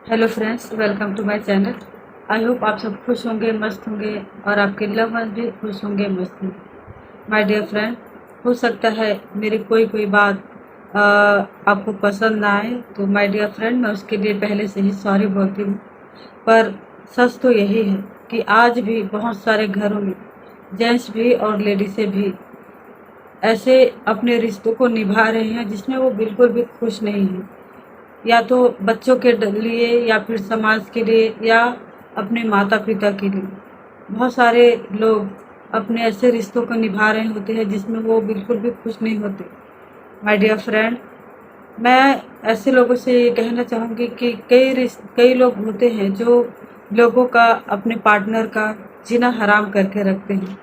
Hello friends, welcome to my channel. I hope आप सब खुश होंगे, मस्त होंगे और आपके लव वंस भी खुश होंगे, मस्त होंगे। माय डियर फ्रेंड, हो सकता है मेरी कोई कोई बात आपको पसंद ना आए, तो माय डियर फ्रेंड मैं उसके लिए पहले से ही सॉरी बोलती हूँ। पर सच तो यही है कि आज भी बहुत सारे घरों में जेंट्स भी और लेडीज़ें भी ऐसे अपने रिश्तों को निभा रहे हैं जिसमें वो बिल्कुल भी खुश नहीं हैं। या तो बच्चों के लिए या फिर समाज के लिए या अपने माता पिता के लिए। बहुत सारे लोग अपने ऐसे रिश्तों को निभा रहे होते हैं जिसमें वो बिल्कुल भी खुश नहीं होते। माय डियर फ्रेंड, मैं ऐसे लोगों से ये कहना चाहूँगी कि कई लोग होते हैं जो लोगों का, अपने पार्टनर का जीना हराम करके रखते हैं।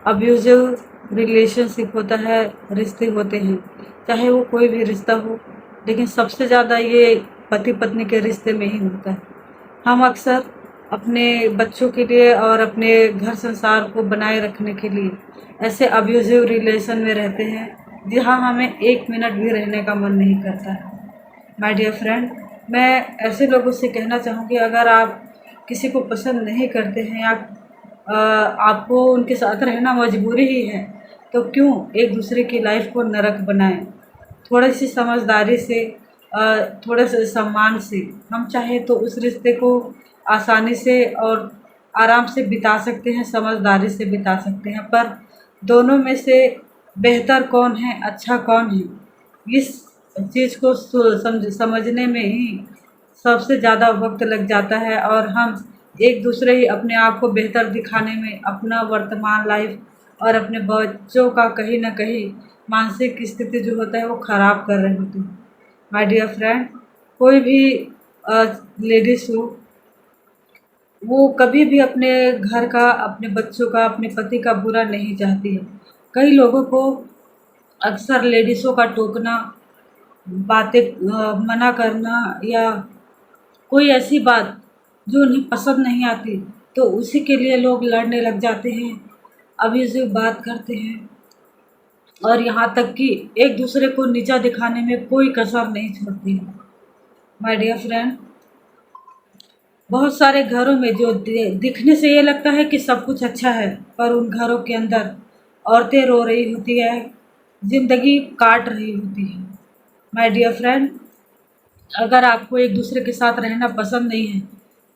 अब्यूज़िव रिलेशनशिप होता है, रिश्ते होते हैं, चाहे वो कोई भी रिश्ता हो, लेकिन सबसे ज़्यादा ये पति पत्नी के रिश्ते में ही होता है। हम अक्सर अपने बच्चों के लिए और अपने घर संसार को बनाए रखने के लिए ऐसे अब्यूज़िव रिलेशन में रहते हैं जहाँ हमें एक मिनट भी रहने का मन नहीं करता है। माय डियर फ्रेंड, मैं ऐसे लोगों से कहना चाहूँगी, अगर आप किसी को पसंद नहीं करते हैं या आपको उनके साथ रहना मजबूरी ही है, तो क्यों एक दूसरे की लाइफ को नरक बनाएं। थोड़ी सी समझदारी से, थोड़े से सम्मान से हम चाहे तो उस रिश्ते को आसानी से और आराम से बिता सकते हैं, समझदारी से बिता सकते हैं। पर दोनों में से बेहतर कौन है, अच्छा कौन है, इस चीज़ को समझने में ही सबसे ज़्यादा वक्त लग जाता है और हम एक दूसरे ही अपने आप को बेहतर दिखाने में अपना वर्तमान लाइफ और अपने बच्चों का कहीं ना कहीं मानसिक स्थिति जो होता है वो ख़राब कर रहे होते हैं। माय डियर फ्रेंड, कोई भी लेडीज़ हो, वो कभी भी अपने घर का, अपने बच्चों का, अपने पति का बुरा नहीं चाहती है। कई लोगों को अक्सर लेडीज़ों का टोकना, बातें मना करना या कोई ऐसी बात जो उन्हें पसंद नहीं आती, तो उसी के लिए लोग लड़ने लग जाते हैं, अब्यूज़िव बात करते हैं और यहाँ तक कि एक दूसरे को नीचा दिखाने में कोई कसर नहीं छोड़ती है। माय डियर फ्रेंड, बहुत सारे घरों में जो दिखने से ये लगता है कि सब कुछ अच्छा है, पर उन घरों के अंदर औरतें रो रही होती है, ज़िंदगी काट रही होती है। माय डियर फ्रेंड, अगर आपको एक दूसरे के साथ रहना पसंद नहीं है,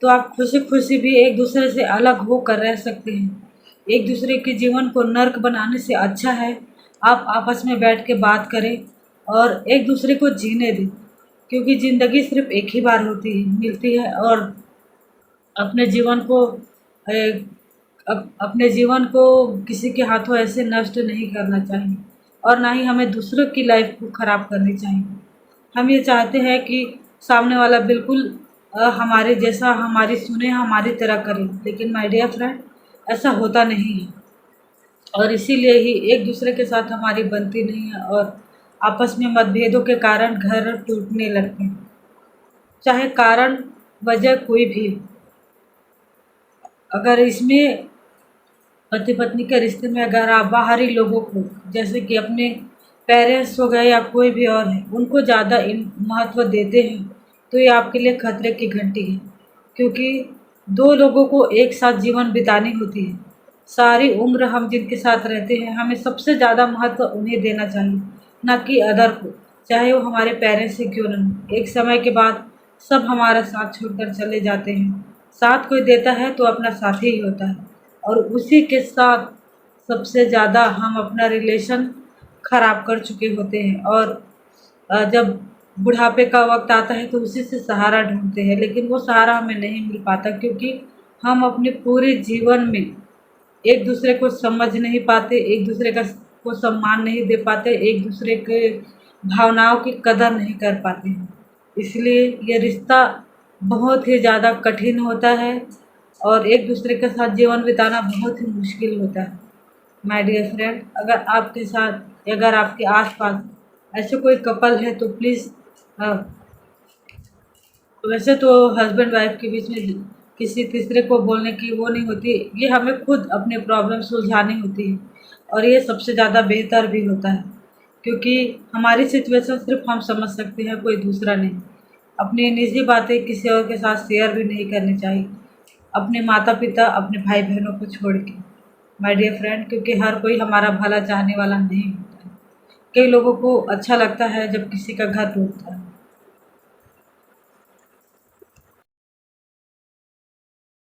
तो आप खुशी खुशी भी एक दूसरे से अलग होकर रह सकते हैं। एक दूसरे के जीवन को नर्क बनाने से अच्छा है आप आपस में बैठ के बात करें और एक दूसरे को जीने दें, क्योंकि ज़िंदगी सिर्फ एक ही बार मिलती है और अपने जीवन को अपने जीवन को किसी के हाथों ऐसे नष्ट नहीं करना चाहिए और ना ही हमें दूसरों की लाइफ को ख़राब करनी चाहिए। हम ये चाहते हैं कि सामने वाला बिल्कुल हमारे जैसा हमारी सुने, हमारी तरह करे, लेकिन माय डियर फ्रेंड, ऐसा होता नहीं है और इसीलिए ही एक दूसरे के साथ हमारी बनती नहीं है और आपस में मतभेदों के कारण घर टूटने लगते हैं। चाहे कारण, वजह कोई भी हो, अगर इसमें पति पत्नी के रिश्ते में अगर आप बाहरी लोगों को, जैसे कि अपने पेरेंट्स हो गए या कोई भी और है, उनको ज़्यादा महत्व देते हैं, तो ये आपके लिए खतरे की घंटी है। क्योंकि दो लोगों को एक साथ जीवन बितानी होती है, सारी उम्र हम जिनके साथ रहते हैं हमें सबसे ज़्यादा महत्व उन्हें देना चाहिए, ना कि अदर को, चाहे वो हमारे पेरेंट्स से क्यों ना हो। एक समय के बाद सब हमारा साथ छोड़कर चले जाते हैं। साथ कोई देता है तो अपना साथी ही होता है और उसी के साथ सबसे ज़्यादा हम अपना रिलेशन ख़राब कर चुके होते हैं और जब बुढ़ापे का वक्त आता है तो उसी से सहारा ढूंढते हैं, लेकिन वो सहारा हमें नहीं मिल पाता क्योंकि हम अपने पूरे जीवन में एक दूसरे को समझ नहीं पाते, एक दूसरे का को सम्मान नहीं दे पाते, एक दूसरे के भावनाओं की कदर नहीं कर पाते हैं। इसलिए ये रिश्ता बहुत ही ज़्यादा कठिन होता है और एक दूसरे के साथ जीवन बिताना बहुत ही मुश्किल होता है। माय डियर फ्रेंड, अगर आपके साथ, अगर आपके आसपास ऐसे कोई कपल है तो प्लीज़, वैसे तो हस्बैंड वाइफ के बीच में किसी तीसरे को बोलने की वो नहीं होती, ये हमें खुद अपने प्रॉब्लम सुलझानी होती है और ये सबसे ज़्यादा बेहतर भी होता है क्योंकि हमारी सिचुएशन सिर्फ हम समझ सकते हैं, कोई दूसरा नहीं। अपनी निजी बातें किसी और के साथ शेयर भी नहीं करनी चाहिए, अपने माता पिता, अपने भाई बहनों को छोड़ के, माय डियर फ्रेंड, क्योंकि हर कोई हमारा भला चाहने वाला नहीं होता है। कई लोगों को अच्छा लगता है जब किसी का घर टूटता है,